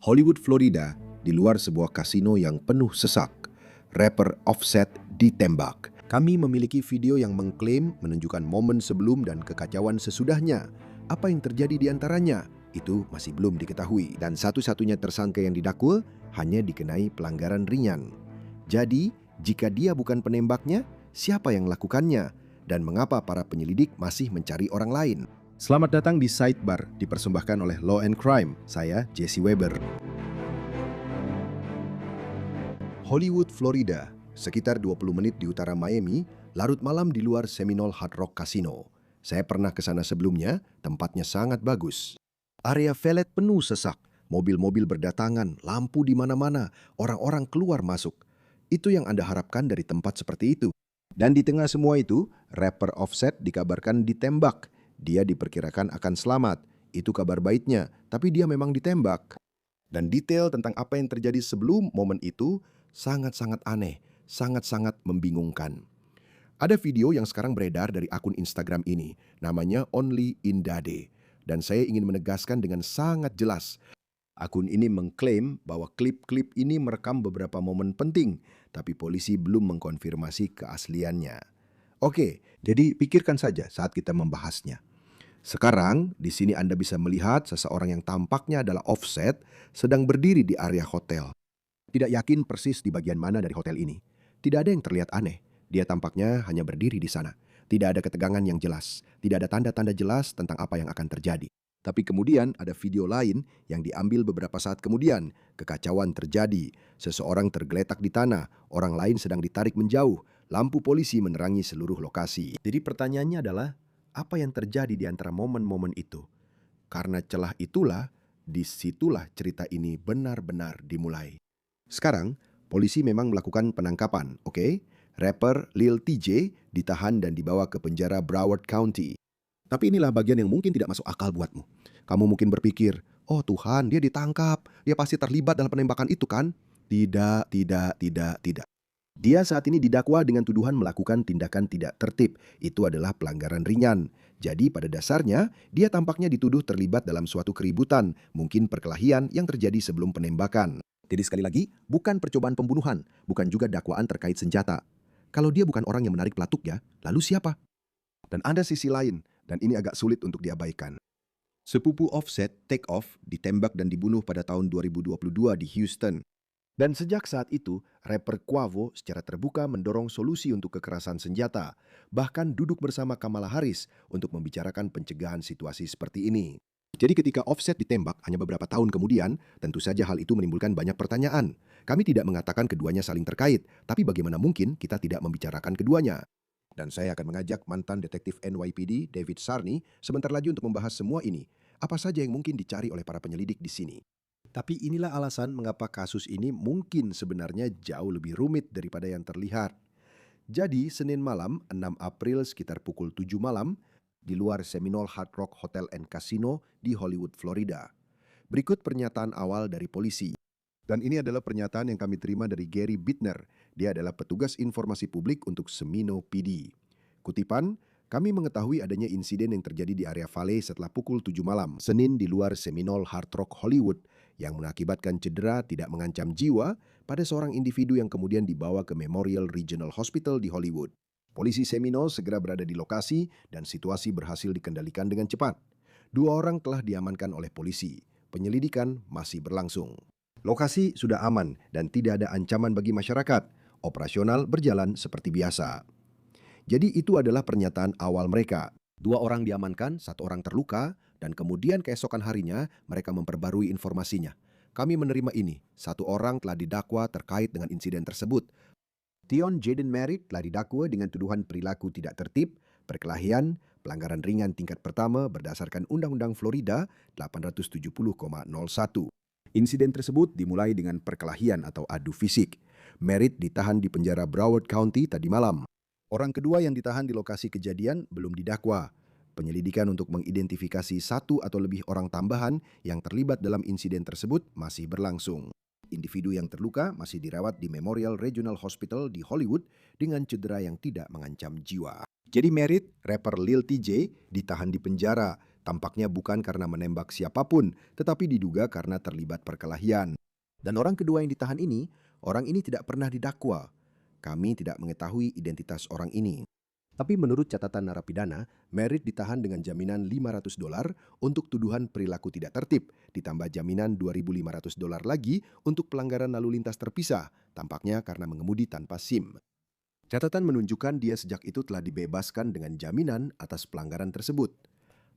Hollywood, Florida, di luar sebuah kasino yang penuh sesak, rapper Offset ditembak. Kami memiliki video yang mengklaim menunjukkan momen sebelum dan kekacauan sesudahnya. Apa yang terjadi di antaranya? Itu masih belum diketahui. Dan satu-satunya tersangka yang didakwa hanya dikenai pelanggaran ringan. Jadi, jika dia bukan penembaknya, siapa yang melakukannya? Dan mengapa para penyelidik masih mencari orang lain? Selamat datang di Sidebar, dipersembahkan oleh Law and Crime. Saya Jesse Weber. Hollywood, Florida, sekitar 20 menit di utara Miami, larut malam di luar Seminole Hard Rock Casino. Saya pernah ke sana sebelumnya, tempatnya sangat bagus. Area valet penuh sesak, mobil-mobil berdatangan, lampu di mana-mana, orang-orang keluar masuk. Itu yang Anda harapkan dari tempat seperti itu. Dan di tengah semua itu, rapper Offset dikabarkan ditembak. Dia diperkirakan akan selamat. Itu kabar baiknya, tapi dia memang ditembak. Dan detail tentang apa yang terjadi sebelum momen itu sangat-sangat aneh, sangat-sangat membingungkan. Ada video yang sekarang beredar dari akun Instagram ini, namanya Only in Dade. Dan saya ingin menegaskan dengan sangat jelas, akun ini mengklaim bahwa klip-klip ini merekam beberapa momen penting, tapi polisi belum mengkonfirmasi keasliannya. Oke, jadi pikirkan saja saat kita membahasnya. Sekarang, di sini Anda bisa melihat seseorang yang tampaknya adalah Offset sedang berdiri di area hotel. Tidak yakin persis di bagian mana dari hotel ini. Tidak ada yang terlihat aneh. Dia tampaknya hanya berdiri di sana. Tidak ada ketegangan yang jelas. Tidak ada tanda-tanda jelas tentang apa yang akan terjadi. Tapi kemudian ada video lain yang diambil beberapa saat kemudian. Kekacauan terjadi. Seseorang tergeletak di tanah. Orang lain sedang ditarik menjauh. Lampu polisi menerangi seluruh lokasi. Jadi pertanyaannya adalah, apa yang terjadi di antara momen-momen itu? Karena celah itulah, disitulah cerita ini benar-benar dimulai. Sekarang, polisi memang melakukan penangkapan, oke? Rapper Lil TJ ditahan dan dibawa ke penjara Broward County. Tapi inilah bagian yang mungkin tidak masuk akal buatmu. Kamu mungkin berpikir, oh Tuhan, dia ditangkap. Dia pasti terlibat dalam penembakan itu kan? Tidak. Dia saat ini didakwa dengan tuduhan melakukan tindakan tidak tertib. Itu adalah pelanggaran ringan. Jadi pada dasarnya, dia tampaknya dituduh terlibat dalam suatu keributan, mungkin perkelahian yang terjadi sebelum penembakan. Jadi sekali lagi, bukan percobaan pembunuhan, bukan juga dakwaan terkait senjata. Kalau dia bukan orang yang menarik pelatuknya, lalu siapa? Dan ada sisi lain, dan ini agak sulit untuk diabaikan. Sepupu Offset, Take Off, ditembak dan dibunuh pada tahun 2022 di Houston. Dan sejak saat itu, rapper Quavo secara terbuka mendorong solusi untuk kekerasan senjata, bahkan duduk bersama Kamala Harris untuk membicarakan pencegahan situasi seperti ini. Jadi ketika Offset ditembak hanya beberapa tahun kemudian, tentu saja hal itu menimbulkan banyak pertanyaan. Kami tidak mengatakan keduanya saling terkait, tapi bagaimana mungkin kita tidak membicarakan keduanya? Dan saya akan mengajak mantan detektif NYPD, David Sarney, sebentar lagi untuk membahas semua ini. Apa saja yang mungkin dicari oleh para penyelidik di sini? Tapi inilah alasan mengapa kasus ini mungkin sebenarnya jauh lebih rumit daripada yang terlihat. Jadi, Senin malam, 6 April sekitar pukul 7 malam, di luar Seminole Hard Rock Hotel and Casino di Hollywood, Florida. Berikut pernyataan awal dari polisi. Dan ini adalah pernyataan yang kami terima dari Gary Bittner. Dia adalah petugas informasi publik untuk Semino PD. Kutipan, kami mengetahui adanya insiden yang terjadi di area Valet setelah pukul 7 malam, Senin di luar Seminole Hard Rock Hollywood, yang mengakibatkan cedera tidak mengancam jiwa pada seorang individu yang kemudian dibawa ke Memorial Regional Hospital di Hollywood. Polisi Seminole segera berada di lokasi dan situasi berhasil dikendalikan dengan cepat. 2 orang telah diamankan oleh polisi. Penyelidikan masih berlangsung. Lokasi sudah aman dan tidak ada ancaman bagi masyarakat. Operasional berjalan seperti biasa. Jadi itu adalah pernyataan awal mereka. 2 orang diamankan, 1 orang terluka, dan kemudian keesokan harinya mereka memperbarui informasinya. Kami menerima ini, 1 orang telah didakwa terkait dengan insiden tersebut. Tion Jaden Merritt telah didakwa dengan tuduhan perilaku tidak tertib, perkelahian, pelanggaran ringan tingkat pertama berdasarkan Undang-Undang Florida 870,01. Insiden tersebut dimulai dengan perkelahian atau adu fisik. Merritt ditahan di penjara Broward County tadi malam. Orang kedua yang ditahan di lokasi kejadian belum didakwa. Penyelidikan untuk mengidentifikasi 1 atau lebih orang tambahan yang terlibat dalam insiden tersebut masih berlangsung. Individu yang terluka masih dirawat di Memorial Regional Hospital di Hollywood dengan cedera yang tidak mengancam jiwa. Jadi Merritt, rapper Lil TJ, ditahan di penjara Tampaknya bukan karena menembak siapapun, tetapi diduga karena terlibat perkelahian. Dan orang kedua yang ditahan ini, orang ini tidak pernah didakwa. Kami tidak mengetahui identitas orang ini. Tapi menurut catatan narapidana, Merritt ditahan dengan jaminan $500 untuk tuduhan perilaku tidak tertib, ditambah jaminan $2.500 lagi untuk pelanggaran lalu lintas terpisah, tampaknya karena mengemudi tanpa SIM. Catatan menunjukkan dia sejak itu telah dibebaskan dengan jaminan atas pelanggaran tersebut.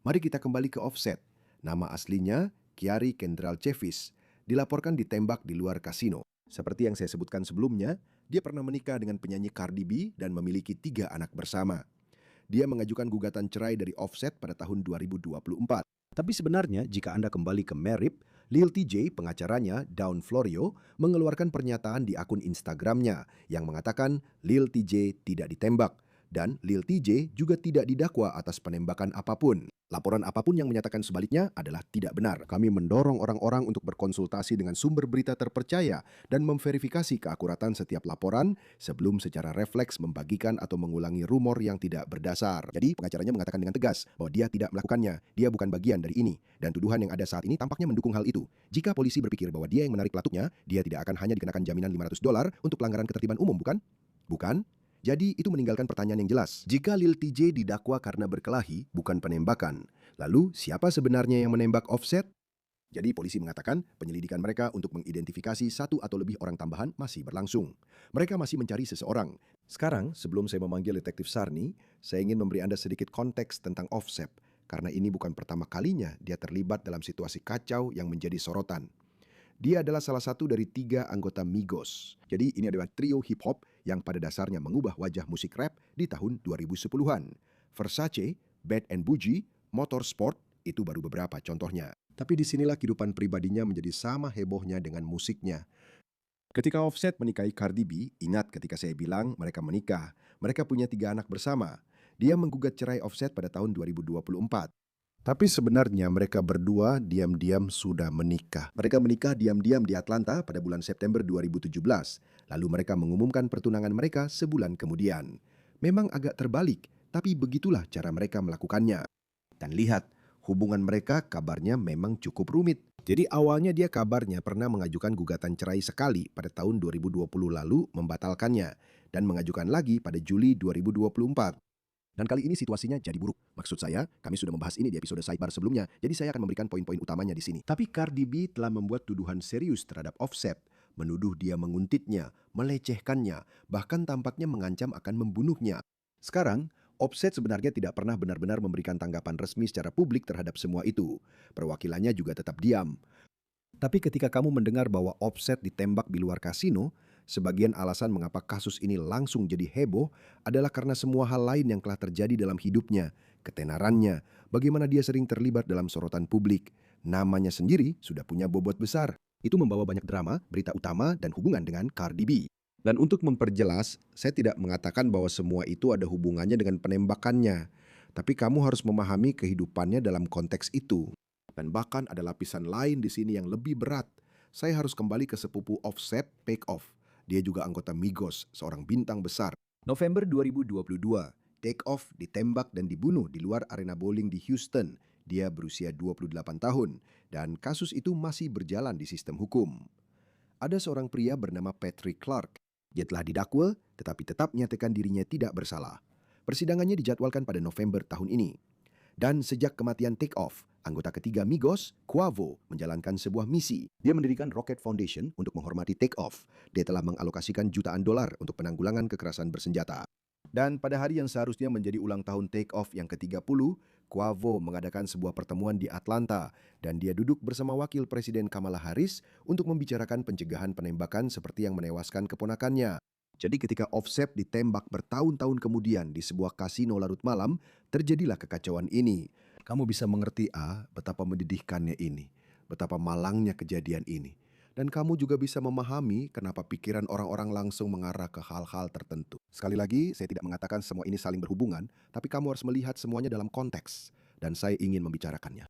Mari kita kembali ke Offset. Nama aslinya Chiari Kendral Cevis, dilaporkan ditembak di luar kasino. Seperti yang saya sebutkan sebelumnya, dia pernah menikah dengan penyanyi Cardi B dan memiliki 3 anak bersama. Dia mengajukan gugatan cerai dari Offset pada tahun 2024. Tapi sebenarnya jika Anda kembali ke Merritt, Lil TJ, pengacaranya Dawn Florio, mengeluarkan pernyataan di akun Instagramnya yang mengatakan Lil TJ tidak ditembak dan Lil TJ juga tidak didakwa atas penembakan apapun. Laporan apapun yang menyatakan sebaliknya adalah tidak benar. Kami mendorong orang-orang untuk berkonsultasi dengan sumber berita terpercaya dan memverifikasi keakuratan setiap laporan sebelum secara refleks membagikan atau mengulangi rumor yang tidak berdasar. Jadi pengacaranya mengatakan dengan tegas bahwa dia tidak melakukannya, dia bukan bagian dari ini. Dan tuduhan yang ada saat ini tampaknya mendukung hal itu. Jika polisi berpikir bahwa dia yang menarik pelatuknya, dia tidak akan hanya dikenakan jaminan $500 untuk pelanggaran ketertiban umum, bukan? Bukan? Jadi itu meninggalkan pertanyaan yang jelas. Jika Lil TJ didakwa karena berkelahi, bukan penembakan, lalu siapa sebenarnya yang menembak Offset? Jadi polisi mengatakan penyelidikan mereka untuk mengidentifikasi 1 atau lebih orang tambahan masih berlangsung. Mereka masih mencari seseorang. Sekarang, sebelum saya memanggil Detektif Sarni, saya ingin memberi Anda sedikit konteks tentang Offset, karena ini bukan pertama kalinya dia terlibat dalam situasi kacau yang menjadi sorotan. Dia adalah salah satu dari 3 anggota Migos. Jadi ini adalah trio hip-hop yang pada dasarnya mengubah wajah musik rap di tahun 2010-an. Versace, Bad and Bougie, Motorsport, itu baru beberapa contohnya. Tapi disinilah kehidupan pribadinya menjadi sama hebohnya dengan musiknya. Ketika Offset menikahi Cardi B, ingat ketika saya bilang mereka menikah, mereka punya 3 anak bersama. Dia menggugat cerai Offset pada tahun 2024. Tapi sebenarnya mereka berdua diam-diam sudah menikah. Mereka menikah diam-diam di Atlanta pada bulan September 2017. Lalu mereka mengumumkan pertunangan mereka sebulan kemudian. Memang agak terbalik, tapi begitulah cara mereka melakukannya. Dan lihat, hubungan mereka kabarnya memang cukup rumit. Jadi awalnya dia kabarnya pernah mengajukan gugatan cerai sekali pada tahun 2020 lalu membatalkannya. Dan mengajukan lagi pada Juli 2024. Dan kali ini situasinya jadi buruk. Maksud saya, kami sudah membahas ini di episode sidebar sebelumnya, jadi saya akan memberikan poin-poin utamanya di sini. Tapi Cardi B telah membuat tuduhan serius terhadap Offset, menuduh dia menguntitnya, melecehkannya, bahkan tampaknya mengancam akan membunuhnya. Sekarang, Offset sebenarnya tidak pernah benar-benar memberikan tanggapan resmi secara publik terhadap semua itu. Perwakilannya juga tetap diam. Tapi ketika kamu mendengar bahwa Offset ditembak di luar kasino, sebagian alasan mengapa kasus ini langsung jadi heboh adalah karena semua hal lain yang telah terjadi dalam hidupnya, ketenarannya, bagaimana dia sering terlibat dalam sorotan publik. Namanya sendiri sudah punya bobot besar. Itu membawa banyak drama, berita utama, dan hubungan dengan Cardi B. Dan untuk memperjelas, saya tidak mengatakan bahwa semua itu ada hubungannya dengan penembakannya. Tapi kamu harus memahami kehidupannya dalam konteks itu. Dan bahkan ada lapisan lain di sini yang lebih berat. Saya harus kembali ke sepupu Offset, Takeoff. Dia juga anggota Migos, seorang bintang besar. November 2022, Takeoff ditembak dan dibunuh di luar arena bowling di Houston. Dia berusia 28 tahun dan kasus itu masih berjalan di sistem hukum. Ada seorang pria bernama Patrick Clark. Dia telah didakwa tetapi tetap menyatakan dirinya tidak bersalah. Persidangannya dijadwalkan pada November tahun ini. Dan sejak kematian Takeoff, anggota ketiga Migos, Quavo, menjalankan sebuah misi. Dia mendirikan Rocket Foundation untuk menghormati Takeoff. Dia telah mengalokasikan jutaan dolar untuk penanggulangan kekerasan bersenjata. Dan pada hari yang seharusnya menjadi ulang tahun Takeoff yang ke-30, Quavo mengadakan sebuah pertemuan di Atlanta dan dia duduk bersama Wakil Presiden Kamala Harris untuk membicarakan pencegahan penembakan seperti yang menewaskan keponakannya. Jadi ketika Offset ditembak bertahun-tahun kemudian di sebuah kasino larut malam, terjadilah kekacauan ini. Kamu bisa mengerti betapa mendidihkannya ini, betapa malangnya kejadian ini. Dan kamu juga bisa memahami kenapa pikiran orang-orang langsung mengarah ke hal-hal tertentu. Sekali lagi, saya tidak mengatakan semua ini saling berhubungan, tapi kamu harus melihat semuanya dalam konteks. Dan saya ingin membicarakannya.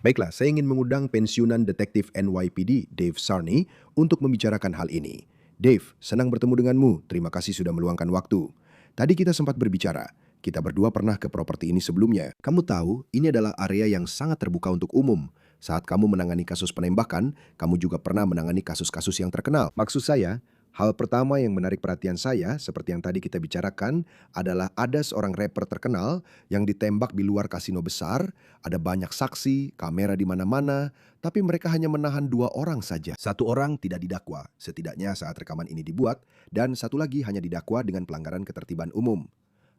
Baiklah, saya ingin mengundang pensiunan detektif NYPD Dave Sarni untuk membicarakan hal ini. Dave, senang bertemu denganmu. Terima kasih sudah meluangkan waktu. Tadi kita sempat berbicara. Kita berdua pernah ke properti ini sebelumnya. Kamu tahu, ini adalah area yang sangat terbuka untuk umum. Saat kamu menangani kasus penembakan, kamu juga pernah menangani kasus-kasus yang terkenal. Maksud saya, hal pertama yang menarik perhatian saya, seperti yang tadi kita bicarakan, adalah ada seorang rapper terkenal yang ditembak di luar kasino besar, ada banyak saksi, kamera di mana-mana, tapi mereka hanya menahan 2 orang saja. 1 orang tidak didakwa, setidaknya saat rekaman ini dibuat, dan 1 lagi hanya didakwa dengan pelanggaran ketertiban umum.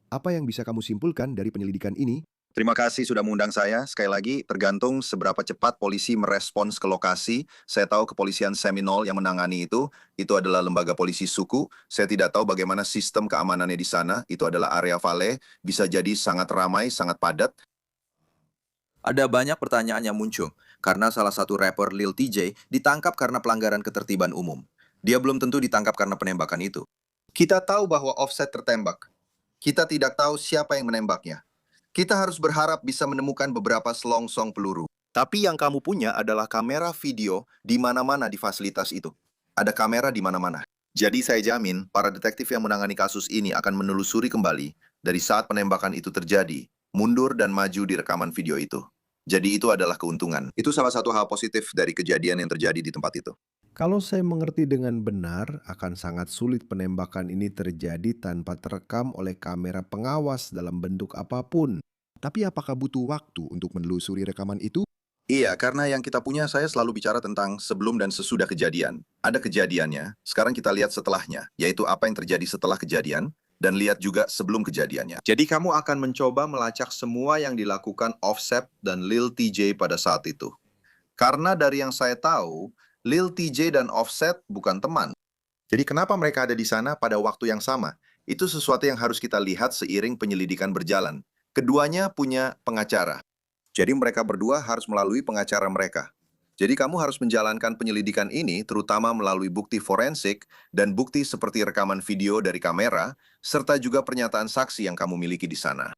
Apa yang bisa kamu simpulkan dari penyelidikan ini? Terima kasih sudah mengundang saya. Sekali lagi, tergantung seberapa cepat polisi merespons ke lokasi. Saya tahu kepolisian Seminole yang menangani itu adalah lembaga polisi suku. Saya tidak tahu bagaimana sistem keamanannya di sana. Itu adalah area Valley, bisa jadi sangat ramai, sangat padat. Ada banyak pertanyaan yang muncul, karena salah satu rapper Lil TJ ditangkap karena pelanggaran ketertiban umum. Dia belum tentu ditangkap karena penembakan itu. Kita tahu bahwa Offset tertembak. Kita tidak tahu siapa yang menembaknya. Kita harus berharap bisa menemukan beberapa selongsong peluru. Tapi yang kamu punya adalah kamera video di mana-mana di fasilitas itu. Ada kamera di mana-mana. Jadi saya jamin para detektif yang menangani kasus ini akan menelusuri kembali dari saat penembakan itu terjadi, mundur dan maju di rekaman video itu. Jadi itu adalah keuntungan. Itu salah satu hal positif dari kejadian yang terjadi di tempat itu. Kalau saya mengerti dengan benar, akan sangat sulit penembakan ini terjadi tanpa terekam oleh kamera pengawas dalam bentuk apapun. Tapi apakah butuh waktu untuk menelusuri rekaman itu? Iya, karena yang kita punya saya selalu bicara tentang sebelum dan sesudah kejadian. Ada kejadiannya, sekarang kita lihat setelahnya, yaitu apa yang terjadi setelah kejadian, dan lihat juga sebelum kejadiannya. Jadi kamu akan mencoba melacak semua yang dilakukan Offset dan Lil TJ pada saat itu. Karena dari yang saya tahu, Lil TJ dan Offset bukan teman. Jadi kenapa mereka ada di sana pada waktu yang sama? Itu sesuatu yang harus kita lihat seiring penyelidikan berjalan. Keduanya punya pengacara. Jadi mereka berdua harus melalui pengacara mereka. Jadi kamu harus menjalankan penyelidikan ini terutama melalui bukti forensik dan bukti seperti rekaman video dari kamera, serta juga pernyataan saksi yang kamu miliki di sana.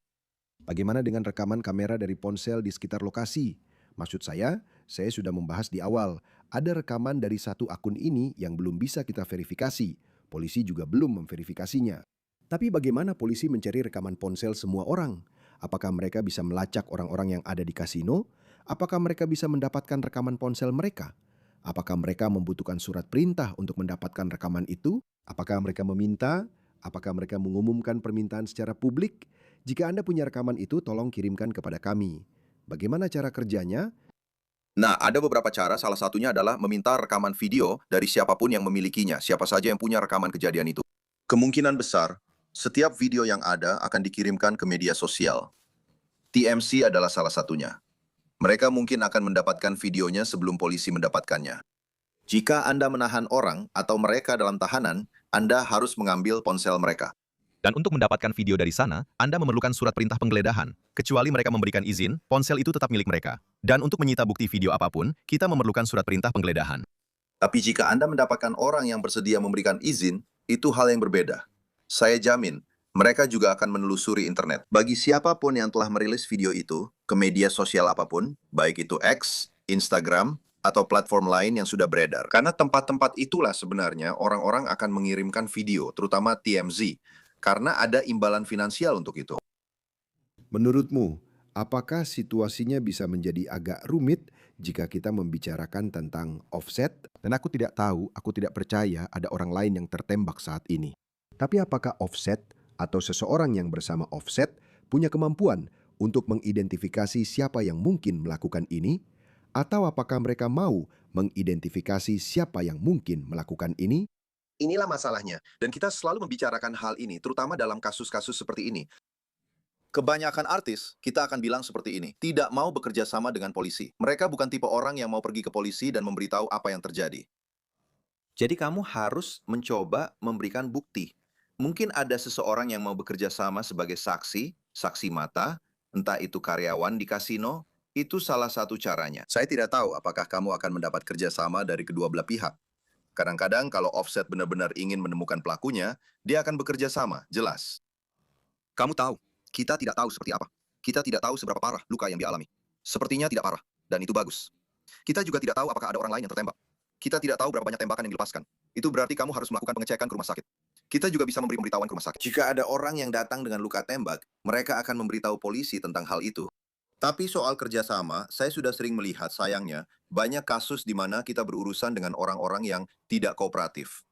Bagaimana dengan rekaman kamera dari ponsel di sekitar lokasi? Maksud saya sudah membahas di awal, ada rekaman dari satu akun ini yang belum bisa kita verifikasi. Polisi juga belum memverifikasinya. Tapi bagaimana polisi mencari rekaman ponsel semua orang? Apakah mereka bisa melacak orang-orang yang ada di kasino? Apakah mereka bisa mendapatkan rekaman ponsel mereka? Apakah mereka membutuhkan surat perintah untuk mendapatkan rekaman itu? Apakah mereka meminta? Apakah mereka mengumumkan permintaan secara publik? Jika Anda punya rekaman itu, tolong kirimkan kepada kami. Bagaimana cara kerjanya? Nah, ada beberapa cara, salah satunya adalah meminta rekaman video dari siapapun yang memilikinya, siapa saja yang punya rekaman kejadian itu. Kemungkinan besar, setiap video yang ada akan dikirimkan ke media sosial. TMC adalah salah satunya. Mereka mungkin akan mendapatkan videonya sebelum polisi mendapatkannya. Jika Anda menahan orang atau mereka dalam tahanan, Anda harus mengambil ponsel mereka. Dan untuk mendapatkan video dari sana, Anda memerlukan surat perintah penggeledahan. Kecuali mereka memberikan izin, ponsel itu tetap milik mereka. Dan untuk menyita bukti video apapun, kita memerlukan surat perintah penggeledahan. Tapi jika Anda mendapatkan orang yang bersedia memberikan izin, itu hal yang berbeda. Saya jamin, mereka juga akan menelusuri internet. Bagi siapapun yang telah merilis video itu ke media sosial apapun, baik itu X, Instagram, atau platform lain yang sudah beredar. Karena tempat-tempat itulah sebenarnya orang-orang akan mengirimkan video, terutama TMZ, karena ada imbalan finansial untuk itu. Menurutmu, apakah situasinya bisa menjadi agak rumit jika kita membicarakan tentang Offset? Dan aku tidak tahu, aku tidak percaya ada orang lain yang tertembak saat ini. Tapi apakah Offset atau seseorang yang bersama Offset punya kemampuan untuk mengidentifikasi siapa yang mungkin melakukan ini? Atau apakah mereka mau mengidentifikasi siapa yang mungkin melakukan ini? Inilah masalahnya. Dan kita selalu membicarakan hal ini, terutama dalam kasus-kasus seperti ini. Kebanyakan artis, kita akan bilang seperti ini, tidak mau bekerja sama dengan polisi. Mereka bukan tipe orang yang mau pergi ke polisi dan memberitahu apa yang terjadi. Jadi kamu harus mencoba memberikan bukti. Mungkin ada seseorang yang mau bekerja sama sebagai saksi, saksi mata, entah itu karyawan di kasino, itu salah satu caranya. Saya tidak tahu apakah kamu akan mendapat kerjasama dari kedua belah pihak. Kadang-kadang kalau Offset benar-benar ingin menemukan pelakunya, dia akan bekerja sama, jelas. Kamu tahu, kita tidak tahu seperti apa. Kita tidak tahu seberapa parah luka yang dialami. Sepertinya tidak parah, dan itu bagus. Kita juga tidak tahu apakah ada orang lain yang tertembak. Kita tidak tahu berapa banyak tembakan yang dilepaskan. Itu berarti kamu harus melakukan pengecekan ke rumah sakit. Kita juga bisa memberi pemberitahuan ke rumah sakit. Jika ada orang yang datang dengan luka tembak, mereka akan memberitahu polisi tentang hal itu. Tapi soal kerjasama, saya sudah sering melihat sayangnya banyak kasus di mana kita berurusan dengan orang-orang yang tidak kooperatif,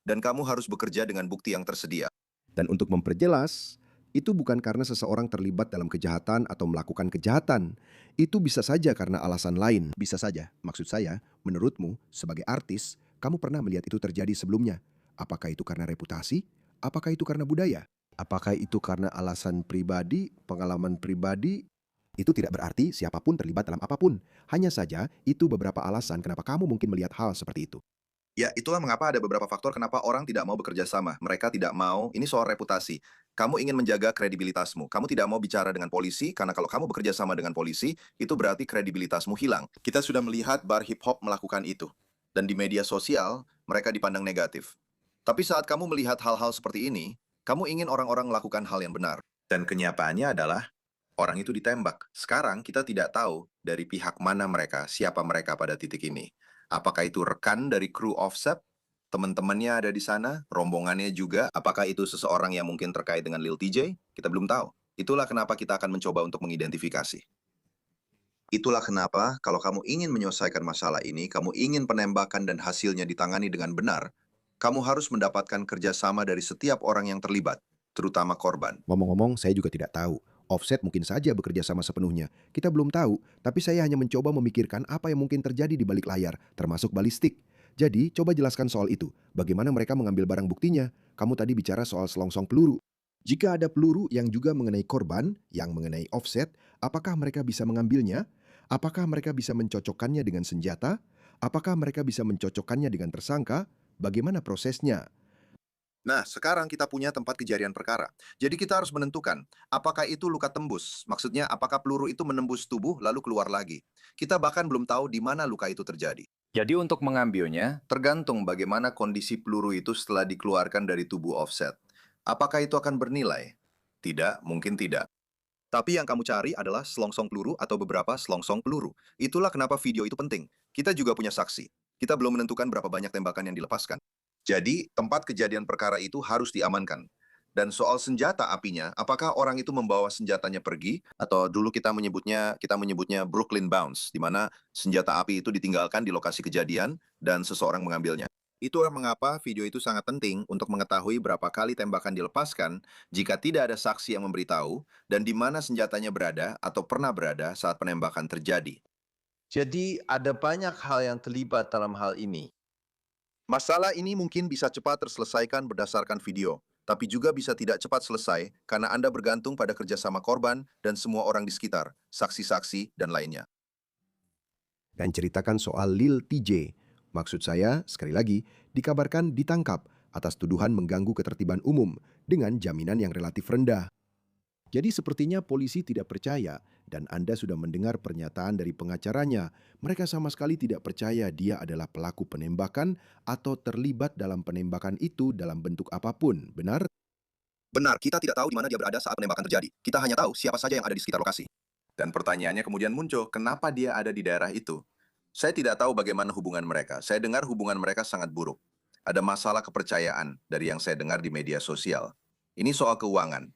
dan kamu harus bekerja dengan bukti yang tersedia. Dan untuk memperjelas, itu bukan karena seseorang terlibat dalam kejahatan atau melakukan kejahatan. Itu bisa saja karena alasan lain. Bisa saja, maksud saya, menurutmu, sebagai artis, kamu pernah melihat itu terjadi sebelumnya. Apakah itu karena reputasi? Apakah itu karena budaya? Apakah itu karena alasan pribadi, pengalaman pribadi? Itu tidak berarti siapapun terlibat dalam apapun. Hanya saja, itu beberapa alasan kenapa kamu mungkin melihat hal seperti itu. Ya, itulah mengapa ada beberapa faktor kenapa orang tidak mau bekerja sama. Mereka tidak mau, ini soal reputasi. Kamu ingin menjaga kredibilitasmu. Kamu tidak mau bicara dengan polisi, karena kalau kamu bekerja sama dengan polisi, itu berarti kredibilitasmu hilang. Kita sudah melihat bar hip-hop melakukan itu. Dan di media sosial, mereka dipandang negatif. Tapi saat kamu melihat hal-hal seperti ini, kamu ingin orang-orang melakukan hal yang benar. Dan kenyataannya adalah, orang itu ditembak. Sekarang kita tidak tahu dari pihak mana mereka, siapa mereka pada titik ini. Apakah itu rekan dari kru Offset? Teman-temannya ada di sana, rombongannya juga. Apakah itu seseorang yang mungkin terkait dengan Lil TJ? Kita belum tahu. Itulah kenapa kita akan mencoba untuk mengidentifikasi. Itulah kenapa kalau kamu ingin menyelesaikan masalah ini, kamu ingin penembakan dan hasilnya ditangani dengan benar, kamu harus mendapatkan kerjasama dari setiap orang yang terlibat, terutama korban. Ngomong-ngomong, saya juga tidak tahu. Offset mungkin saja bekerja sama sepenuhnya. Kita belum tahu, tapi saya hanya mencoba memikirkan apa yang mungkin terjadi di balik layar, termasuk balistik. Jadi, coba jelaskan soal itu. Bagaimana mereka mengambil barang buktinya? Kamu tadi bicara soal selongsong peluru. Jika ada peluru yang juga mengenai korban, yang mengenai Offset, apakah mereka bisa mengambilnya? Apakah mereka bisa mencocokkannya dengan senjata? Apakah mereka bisa mencocokkannya dengan tersangka? Bagaimana prosesnya? Nah, sekarang kita punya tempat kejadian perkara. Jadi kita harus menentukan, apakah itu luka tembus? Maksudnya, apakah peluru itu menembus tubuh lalu keluar lagi? Kita bahkan belum tahu di mana luka itu terjadi. Jadi untuk mengambilnya, tergantung bagaimana kondisi peluru itu setelah dikeluarkan dari tubuh Offset. Apakah itu akan bernilai? Tidak, mungkin tidak. Tapi yang kamu cari adalah selongsong peluru atau beberapa selongsong peluru. Itulah kenapa video itu penting. Kita juga punya saksi. Kita belum menentukan berapa banyak tembakan yang dilepaskan. Jadi, tempat kejadian perkara itu harus diamankan. Dan soal senjata apinya, apakah orang itu membawa senjatanya pergi? Atau dulu kita menyebutnya Brooklyn Bounce, di mana senjata api itu ditinggalkan di lokasi kejadian dan seseorang mengambilnya. Itulah mengapa video itu sangat penting untuk mengetahui berapa kali tembakan dilepaskan jika tidak ada saksi yang memberitahu dan di mana senjatanya berada atau pernah berada saat penembakan terjadi. Jadi ada banyak hal yang terlibat dalam hal ini. Masalah ini mungkin bisa cepat terselesaikan berdasarkan video, tapi juga bisa tidak cepat selesai karena Anda bergantung pada kerjasama korban dan semua orang di sekitar, saksi-saksi, dan lainnya. Dan ceritakan soal Lil TJ. Maksud saya, sekali lagi, dikabarkan ditangkap atas tuduhan mengganggu ketertiban umum dengan jaminan yang relatif rendah. Jadi sepertinya polisi tidak percaya dan Anda sudah mendengar pernyataan dari pengacaranya. Mereka sama sekali tidak percaya dia adalah pelaku penembakan atau terlibat dalam penembakan itu dalam bentuk apapun, benar? Benar, kita tidak tahu di mana dia berada saat penembakan terjadi. Kita hanya tahu siapa saja yang ada di sekitar lokasi. Dan pertanyaannya kemudian muncul, kenapa dia ada di daerah itu? Saya tidak tahu bagaimana hubungan mereka. Saya dengar hubungan mereka sangat buruk. Ada masalah kepercayaan dari yang saya dengar di media sosial. Ini soal keuangan.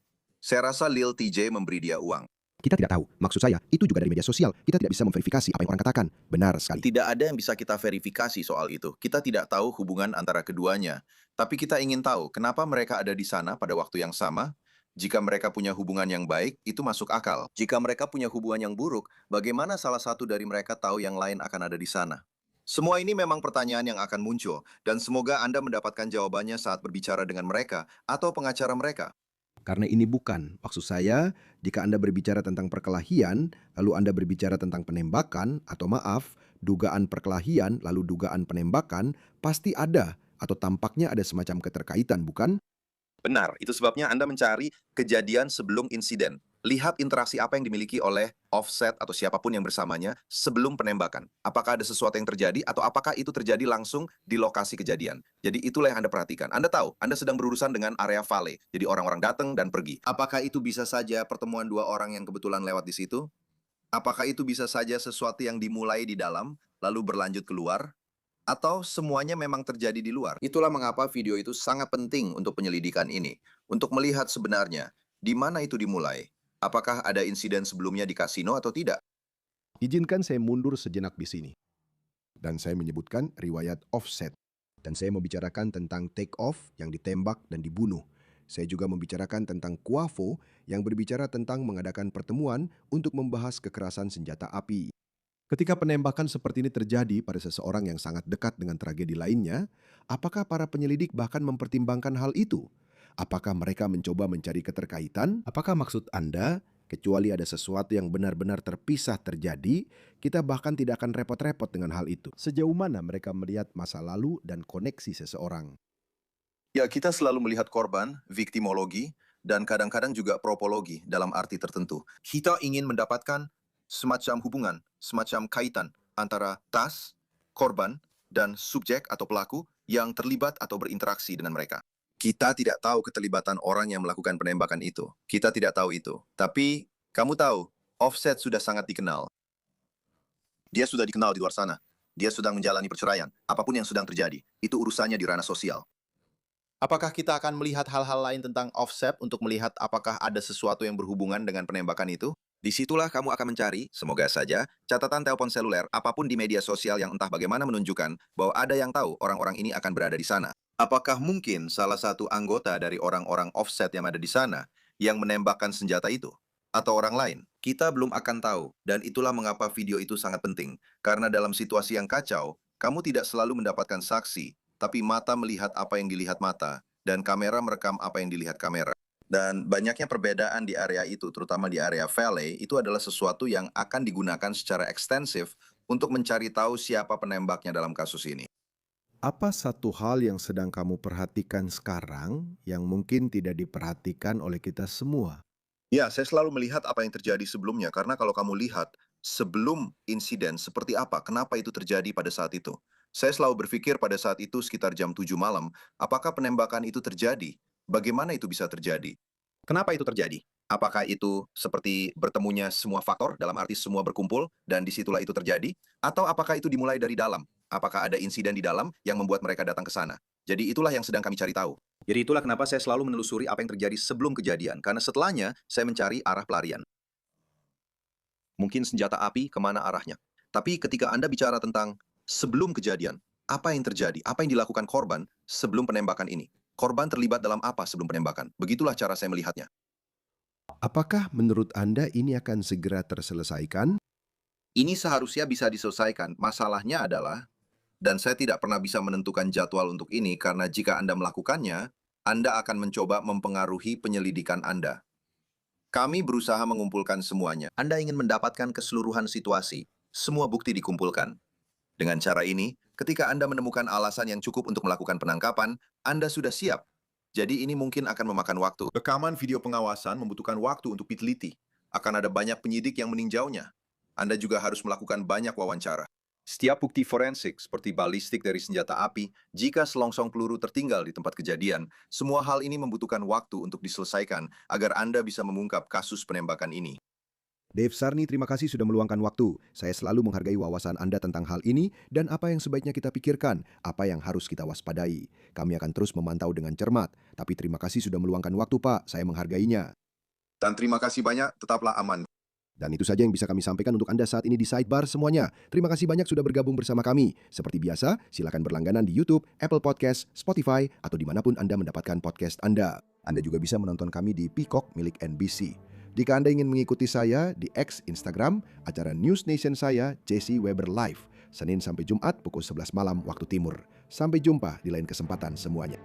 Saya rasa Lil TJ memberi dia uang. Kita tidak tahu. Maksud saya, itu juga dari media sosial. Kita tidak bisa memverifikasi apa yang orang katakan. Benar sekali. Tidak ada yang bisa kita verifikasi soal itu. Kita tidak tahu hubungan antara keduanya. Tapi kita ingin tahu kenapa mereka ada di sana pada waktu yang sama. Jika mereka punya hubungan yang baik, itu masuk akal. Jika mereka punya hubungan yang buruk, bagaimana salah satu dari mereka tahu yang lain akan ada di sana? Semua ini memang pertanyaan yang akan muncul, dan semoga Anda mendapatkan jawabannya saat berbicara dengan mereka atau pengacara mereka. Karena ini bukan, maksud saya, jika Anda berbicara tentang perkelahian, lalu Anda berbicara tentang penembakan, atau maaf, dugaan perkelahian, lalu dugaan penembakan, pasti ada, atau tampaknya ada semacam keterkaitan, bukan? Benar, itu sebabnya Anda mencari kejadian sebelum insiden. Lihat interaksi apa yang dimiliki oleh Offset atau siapapun yang bersamanya sebelum penembakan. Apakah ada sesuatu yang terjadi atau apakah itu terjadi langsung di lokasi kejadian. Jadi itulah yang Anda perhatikan. Anda tahu, Anda sedang berurusan dengan area vale. Jadi orang-orang datang dan pergi. Apakah itu bisa saja pertemuan dua orang yang kebetulan lewat di situ? Apakah itu bisa saja sesuatu yang dimulai di dalam, lalu berlanjut keluar? Atau semuanya memang terjadi di luar? Itulah mengapa video itu sangat penting untuk penyelidikan ini. Untuk melihat sebenarnya, di mana itu dimulai. Apakah ada insiden sebelumnya di kasino atau tidak? Izinkan saya mundur sejenak di sini. Dan saya menyebutkan riwayat offset. Dan saya membicarakan tentang take off yang ditembak dan dibunuh. Saya juga membicarakan tentang Quavo yang berbicara tentang mengadakan pertemuan untuk membahas kekerasan senjata api. Ketika penembakan seperti ini terjadi pada seseorang yang sangat dekat dengan tragedi lainnya, apakah para penyelidik bahkan mempertimbangkan hal itu? Apakah mereka mencoba mencari keterkaitan? Apakah maksud Anda, kecuali ada sesuatu yang benar-benar terpisah terjadi, kita bahkan tidak akan repot-repot dengan hal itu? Sejauh mana mereka melihat masa lalu dan koneksi seseorang? Ya, kita selalu melihat korban, viktimologi, dan kadang-kadang juga propologi dalam arti tertentu. Kita ingin mendapatkan semacam hubungan, semacam kaitan antara tas, korban, dan subjek atau pelaku yang terlibat atau berinteraksi dengan mereka. Kita tidak tahu keterlibatan orang yang melakukan penembakan itu. Kita tidak tahu itu. Tapi, kamu tahu, Offset sudah sangat dikenal. Dia sudah dikenal di luar sana. Dia sedang menjalani perceraian. Apapun yang sedang terjadi, itu urusannya di ranah sosial. Apakah kita akan melihat hal-hal lain tentang Offset untuk melihat apakah ada sesuatu yang berhubungan dengan penembakan itu? Disitulah kamu akan mencari, semoga saja, catatan telepon seluler apapun di media sosial yang entah bagaimana menunjukkan bahwa ada yang tahu orang-orang ini akan berada di sana. Apakah mungkin salah satu anggota dari orang-orang Offset yang ada di sana yang menembakkan senjata itu? Atau orang lain? Kita belum akan tahu, dan itulah mengapa video itu sangat penting. Karena dalam situasi yang kacau, kamu tidak selalu mendapatkan saksi, tapi mata melihat apa yang dilihat mata, dan kamera merekam apa yang dilihat kamera. Dan banyaknya perbedaan di area itu, terutama di area Valley, itu adalah sesuatu yang akan digunakan secara ekstensif untuk mencari tahu siapa penembaknya dalam kasus ini. Apa satu hal yang sedang kamu perhatikan sekarang yang mungkin tidak diperhatikan oleh kita semua? Ya, saya selalu melihat apa yang terjadi sebelumnya, karena kalau kamu lihat sebelum insiden seperti apa, kenapa itu terjadi pada saat itu. Saya selalu berpikir pada saat itu sekitar jam 7 malam, apakah penembakan itu terjadi? Bagaimana itu bisa terjadi? Kenapa itu terjadi? Apakah itu seperti bertemunya semua faktor, dalam arti semua berkumpul, dan disitulah itu terjadi? Atau apakah itu dimulai dari dalam? Apakah ada insiden di dalam yang membuat mereka datang ke sana? Jadi itulah yang sedang kami cari tahu. Jadi itulah kenapa saya selalu menelusuri apa yang terjadi sebelum kejadian, karena setelahnya saya mencari arah pelarian. Mungkin senjata api kemana arahnya. Tapi ketika Anda bicara tentang sebelum kejadian, apa yang terjadi, apa yang dilakukan korban sebelum penembakan ini? Korban terlibat dalam apa sebelum penembakan? Begitulah cara saya melihatnya. Apakah menurut Anda ini akan segera terselesaikan? Ini seharusnya bisa diselesaikan. Masalahnya adalah, dan saya tidak pernah bisa menentukan jadwal untuk ini karena jika Anda melakukannya, Anda akan mencoba mempengaruhi penyelidikan Anda. Kami berusaha mengumpulkan semuanya. Anda ingin mendapatkan keseluruhan situasi. Semua bukti dikumpulkan. Dengan cara ini, ketika Anda menemukan alasan yang cukup untuk melakukan penangkapan, Anda sudah siap. Jadi ini mungkin akan memakan waktu. Rekaman video pengawasan membutuhkan waktu untuk diteliti. Akan ada banyak penyidik yang meninjaunya. Anda juga harus melakukan banyak wawancara. Setiap bukti forensik seperti balistik dari senjata api, jika selongsong peluru tertinggal di tempat kejadian, semua hal ini membutuhkan waktu untuk diselesaikan agar Anda bisa mengungkap kasus penembakan ini. Dave Sarni, terima kasih sudah meluangkan waktu. Saya selalu menghargai wawasan Anda tentang hal ini dan apa yang sebaiknya kita pikirkan, apa yang harus kita waspadai. Kami akan terus memantau dengan cermat. Tapi terima kasih sudah meluangkan waktu, Pak. Saya menghargainya. Dan terima kasih banyak, tetaplah aman. Dan itu saja yang bisa kami sampaikan untuk Anda saat ini di Sidebar semuanya. Terima kasih banyak sudah bergabung bersama kami. Seperti biasa, silakan berlangganan di YouTube, Apple Podcast, Spotify, atau dimanapun Anda mendapatkan podcast Anda. Anda juga bisa menonton kami di Peacock milik NBC. Jika Anda ingin mengikuti saya di X Instagram, acara News Nation saya, Jesse Weber Live, Senin sampai Jumat pukul 11 malam waktu timur. Sampai jumpa di lain kesempatan semuanya.